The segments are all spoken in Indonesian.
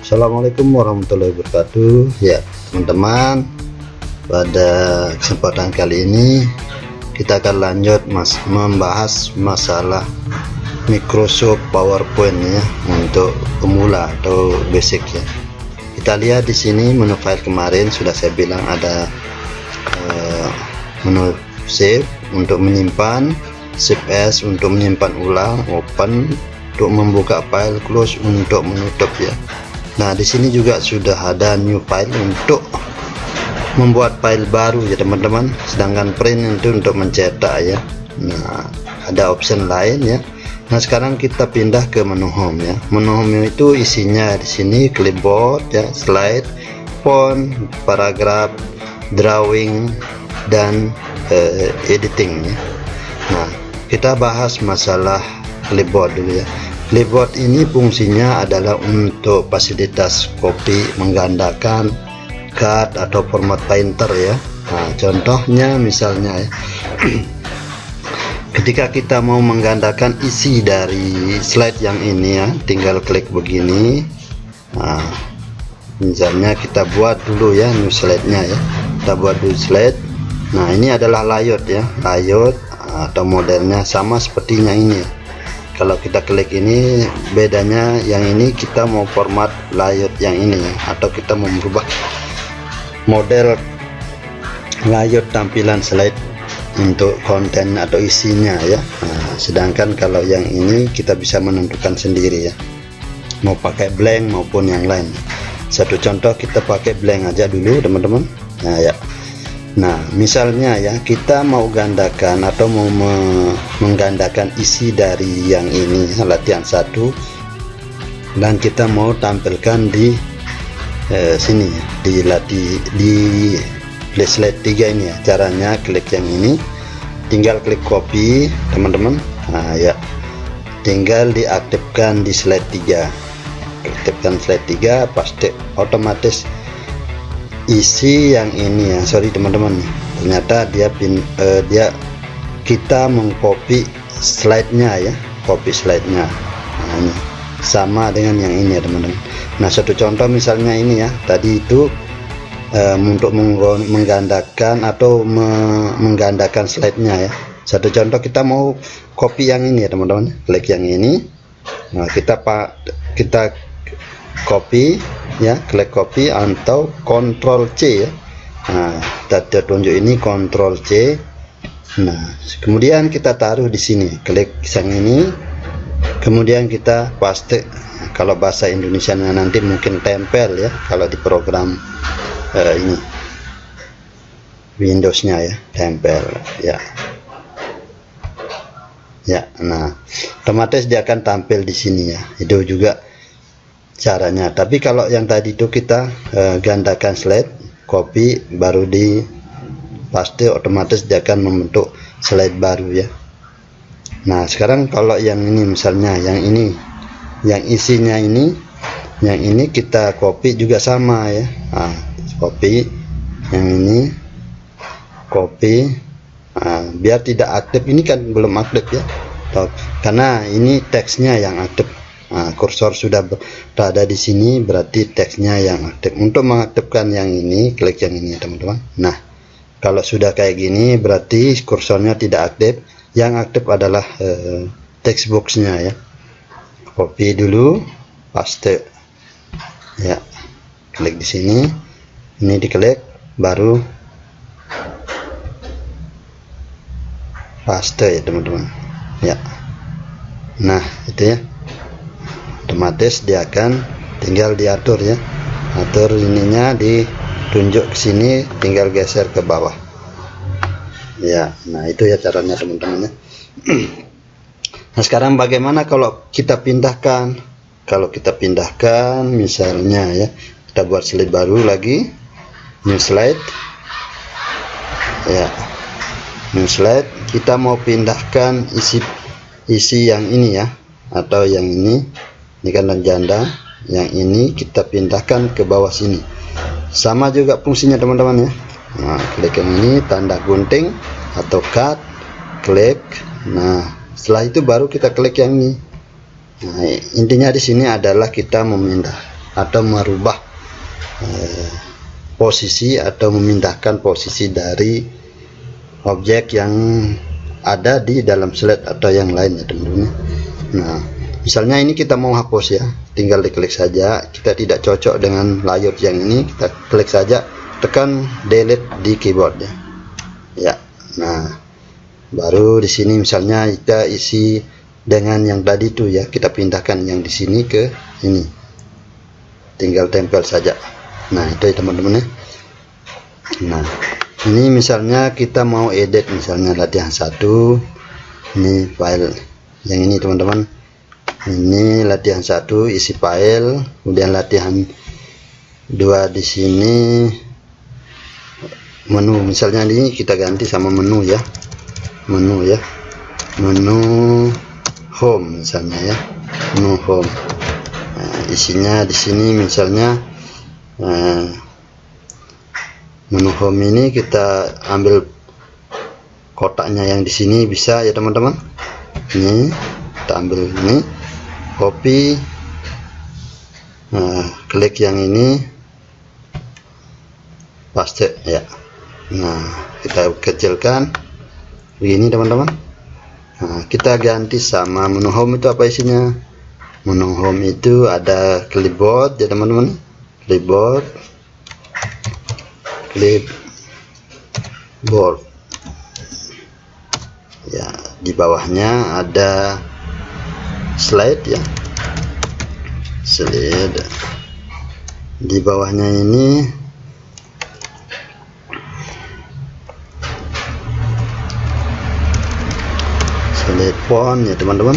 Assalamualaikum warahmatullahi wabarakatuh. Ya teman-teman, pada kesempatan kali ini kita akan lanjut membahas masalah Microsoft PowerPoint ya, untuk pemula atau basic ya. Kita lihat di sini menu file. Kemarin sudah saya bilang ada menu save untuk menyimpan, save as untuk menyimpan ulang, open untuk membuka file, close untuk menutup ya. Nah di sini juga sudah ada new file untuk membuat file baru ya teman-teman, sedangkan print itu untuk mencetak ya. Nah ada option lain ya. Nah sekarang kita pindah ke menu home ya. Menu home itu isinya di sini clipboard ya, slide, font, paragraf, drawing, dan editing ya. Nah kita bahas masalah clipboard dulu ya. Clipboard ini fungsinya adalah untuk fasilitas copy, menggandakan, cut atau format painter ya. Nah contohnya misalnya ya, ketika kita mau menggandakan isi dari slide yang ini ya, tinggal klik begini. Nah misalnya kita buat dulu ya new slide-nya ya, kita buat dulu slide. Nah ini adalah layout ya, layout atau modelnya sama sepertinya ini ya. Kalau kita klik ini, bedanya yang ini kita mau format layout yang ini ya, atau kita mau merubah model layout tampilan slide untuk konten atau isinya ya. Nah, sedangkan kalau yang ini kita bisa menentukan sendiri ya, mau pakai blank maupun yang lain. Satu contoh, kita pakai blank aja dulu teman-teman. Nah ya, nah misalnya ya, kita mau gandakan atau mau menggandakan isi dari yang ini latihan 1, dan kita mau tampilkan di sini di slide 3 ini ya. Caranya klik yang ini, tinggal klik copy teman-teman. Nah ya, tinggal diaktifkan di slide 3, aktifkan slide 3, pasti otomatis isi yang ini ya. Sorry teman-teman, ternyata kita mengcopy slide-nya ya, copy slide-nya. Nah, ini sama dengan yang ini ya teman-teman. Nah satu contoh misalnya ini ya, tadi itu untuk menggandakan atau menggandakan slide-nya ya. Satu contoh, kita mau copy yang ini ya teman-teman, klik yang ini. Nah kita copy ya, klik copy atau Ctrl C ya. Nah kita tunjuk ini Ctrl C. Nah kemudian kita taruh di sini, klik yang ini, kemudian kita paste. Kalau bahasa Indonesia nanti mungkin tempel ya, kalau di program ini Windowsnya ya, tempel ya. Ya, nah otomatis dia akan tampil di sini ya. Itu juga caranya. Tapi kalau yang tadi itu kita gandakan slide, copy, baru di paste, otomatis dia akan membentuk slide baru ya. Nah sekarang kalau yang ini misalnya, yang ini, yang isinya ini, yang ini kita copy juga sama ya. Nah, copy yang ini, copy. Nah, biar tidak aktif, ini kan belum aktif ya, karena ini teksnya yang aktif. Nah, kursor sudah berada di sini, berarti teksnya yang aktif. Untuk mengaktifkan yang ini, klik yang ini teman-teman. Nah kalau sudah kayak gini, berarti kursornya tidak aktif. Yang aktif adalah text boxnya ya. Copy dulu, paste ya, klik di sini, ini diklik, baru paste ya teman-teman ya. Nah itu ya, otomatis dia akan tinggal diatur ya, atur ininya, ditunjuk ke sini, tinggal geser ke bawah ya. Nah itu ya caranya teman-teman ya. Nah sekarang bagaimana kalau kita pindahkan? Kalau kita pindahkan misalnya ya, kita buat slide baru lagi, new slide ya, new slide. Kita mau pindahkan isi yang ini ya, atau yang ini kan janda, yang ini kita pindahkan ke bawah sini. Sama juga fungsinya teman-teman ya. Nah klik yang ini, tanda gunting atau cut, klik. Nah setelah itu baru kita klik yang ini. Nah intinya di sini adalah kita memindah atau merubah posisi atau memindahkan posisi dari objek yang ada di dalam slide atau yang lain ya teman-teman. Nah, misalnya ini kita mau hapus ya, tinggal diklik saja. Kita tidak cocok dengan layout yang ini, kita klik saja, tekan delete di keyboard ya. Ya, nah baru di sini misalnya kita isi dengan yang tadi itu ya, kita pindahkan yang di sini ke ini, tinggal tempel saja. Nah itu ya teman-teman ya. Nah ini misalnya kita mau edit, misalnya latihan 1, ini file yang ini teman-teman, ini latihan 1 isi file, kemudian latihan 2 di sini menu, misalnya ini kita ganti sama menu ya, menu home misalnya ya, menu home. Nah, isinya di sini misalnya menu home ini kita ambil kotaknya yang di sini bisa ya teman-teman. Ini kita ambil ini, copy, klik yang ini, paste ya. Nah kita kecilkan begini teman-teman. Nah kita ganti sama menu home. Itu apa isinya? Menu home itu ada clipboard ya teman-teman, clipboard ya, di bawahnya ada slide ya, slide, di bawahnya ini slide font ya teman-teman,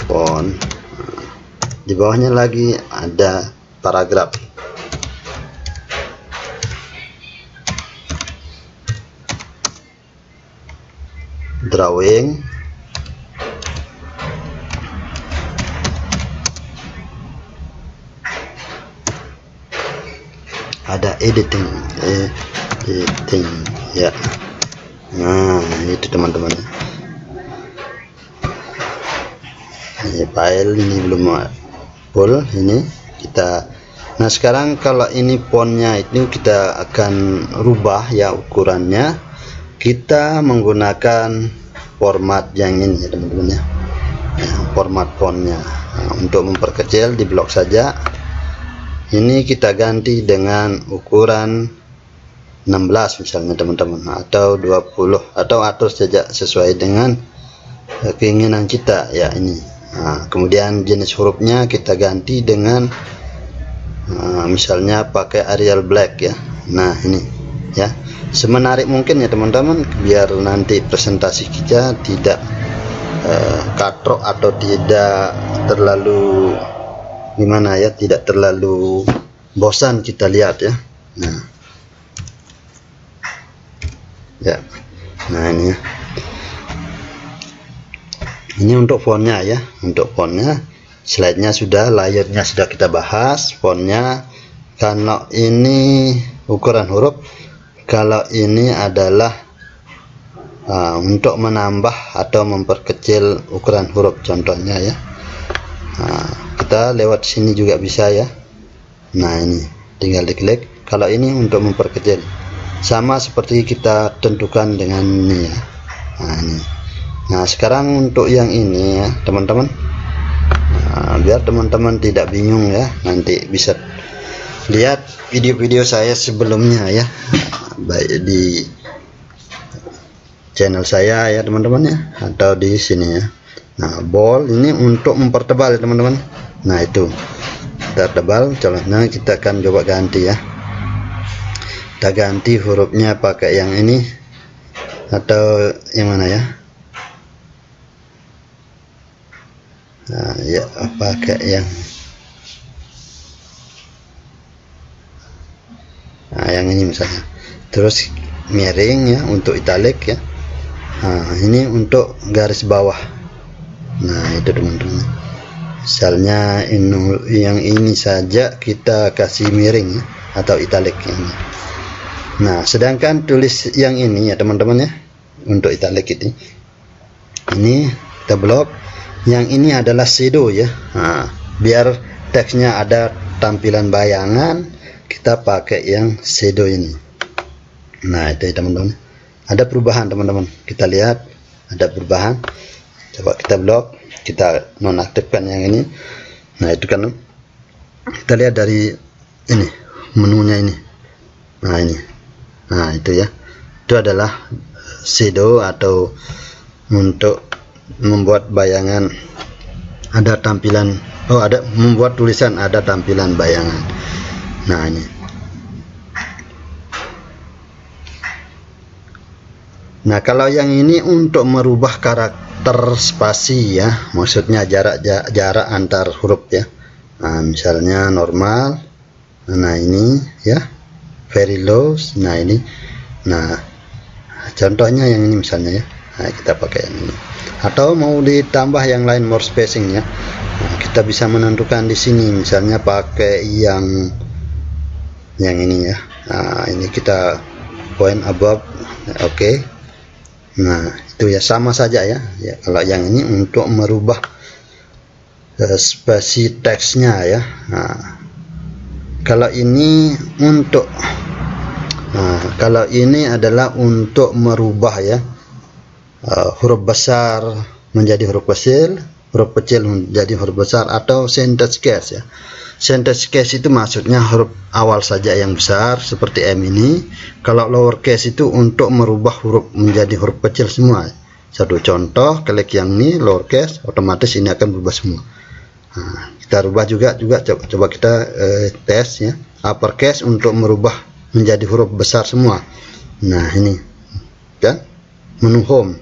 font. Di bawahnya lagi ada paragraf. Drawing, ada editing ya. Nah itu teman-teman, ini file ini belum full ini kita. Nah sekarang kalau ini fontnya itu kita akan rubah ya ukurannya, kita menggunakan format yang ini ya teman-teman ya, format fontnya. Nah, untuk memperkecil di blok saja, ini kita ganti dengan ukuran 16 misalnya teman-teman, atau 20, atau atur saja sesuai dengan keinginan kita ya ini. Nah, kemudian jenis hurufnya kita ganti dengan misalnya pakai Arial Black ya. Nah ini ya, semenarik mungkin ya teman-teman, biar nanti presentasi kita tidak katrok atau tidak terlalu gimana ya, tidak terlalu bosan kita lihat ya. Nah ya, nah ini ya, ini untuk fontnya ya, untuk fontnya. Slide-nya sudah, layarnya sudah kita bahas, fontnya. Kalau ini ukuran huruf, kalau ini adalah untuk menambah atau memperkecil ukuran huruf contohnya ya. Nah, kita lewat sini juga bisa ya. Nah ini tinggal diklik. Kalau ini untuk memperkecil, sama seperti kita tentukan dengan ini ya. Nah ini. Nah sekarang untuk yang ini ya teman-teman, biar teman-teman tidak bingung ya, nanti bisa lihat video-video saya sebelumnya ya, baik di channel saya ya teman-teman ya, atau di sini ya. Nah bold ini untuk mempertebal ya teman-teman. Nah itu kita tebal, contohnya kita akan coba ganti ya, kita ganti hurufnya pakai yang ini atau yang mana ya. Nah ya pakai yang ini misalnya, terus miring ya untuk italic ya. Nah ini untuk garis bawah. Nah itu teman-teman, misalnya yang ini saja kita kasih miring ya, atau italic ini. Nah sedangkan tulis yang ini ya teman-teman ya, untuk italic ini kita blok. Yang ini adalah shadow ya. Nah, biar teksnya ada tampilan bayangan kita pakai yang shadow ini. Nah itu ya teman-teman, ada perubahan teman-teman, kita lihat ada perubahan. Coba kita blok, kita nonaktifkan yang ini. Nah itu kan kita lihat dari ini menunya ini. Nah ini, nah itu ya, itu adalah shadow atau untuk membuat bayangan ada tampilan, ada membuat tulisan ada tampilan bayangan. Nah ini, nah kalau yang ini untuk merubah karakter spasi ya, maksudnya jarak antar huruf ya. Nah misalnya normal, nah ini ya, very low, nah ini, nah contohnya yang ini misalnya ya. Nah kita pakai yang ini, atau mau ditambah yang lain more spacing ya. Nah, kita bisa menentukan di sini misalnya pakai yang ini ya. Nah ini kita point above, oke. Nah itu ya sama saja ya. Kalau yang ini untuk merubah spasi teksnya ya. Nah kalau ini untuk, nah kalau ini adalah untuk merubah ya, huruf besar menjadi huruf kecil menjadi huruf besar, atau sentence case ya. Sentence case itu maksudnya huruf awal saja yang besar seperti M ini. Kalau lower case itu untuk merubah huruf menjadi huruf kecil semua. Satu contoh, klik yang ini lower case, otomatis ini akan berubah semua. Nah, kita rubah juga coba kita tes ya, upper case untuk merubah menjadi huruf besar semua. Nah ini kan menu home.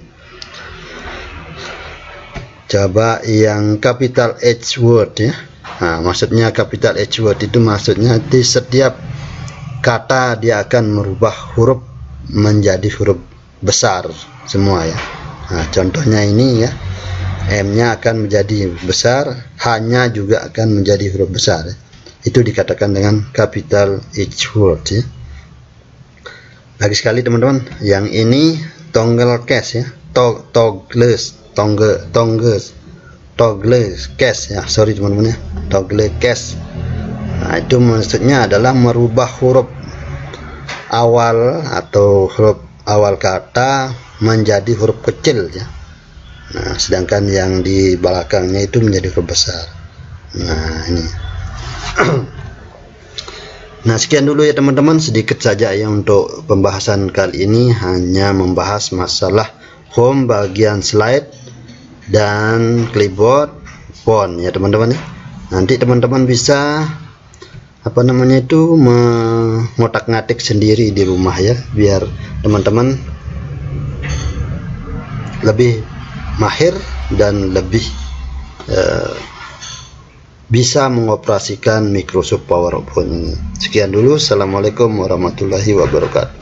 Coba yang capital H word ya. Nah maksudnya capital H word itu maksudnya di setiap kata dia akan merubah huruf menjadi huruf besar semua ya. Nah contohnya ini ya, M nya akan menjadi besar, H nya juga akan menjadi huruf besar ya. Itu dikatakan dengan capital H word ya. Lagi sekali teman-teman, yang ini toggle case ya, toggle case ya, sorry teman-teman ya, toggle case. Nah itu maksudnya adalah merubah huruf awal atau huruf awal kata menjadi huruf kecil ya. Nah sedangkan yang di belakangnya itu menjadi huruf besar. Nah ini nah sekian dulu ya teman-teman, sedikit saja ya untuk pembahasan kali ini, hanya membahas masalah home bagian slide dan clipboard font ya teman-teman ya. Nanti teman-teman bisa apa namanya itu mengotak-ngatik sendiri di rumah ya, biar teman-teman lebih mahir dan lebih bisa mengoperasikan Microsoft PowerPoint ini. Sekian dulu, assalamualaikum warahmatullahi wabarakatuh.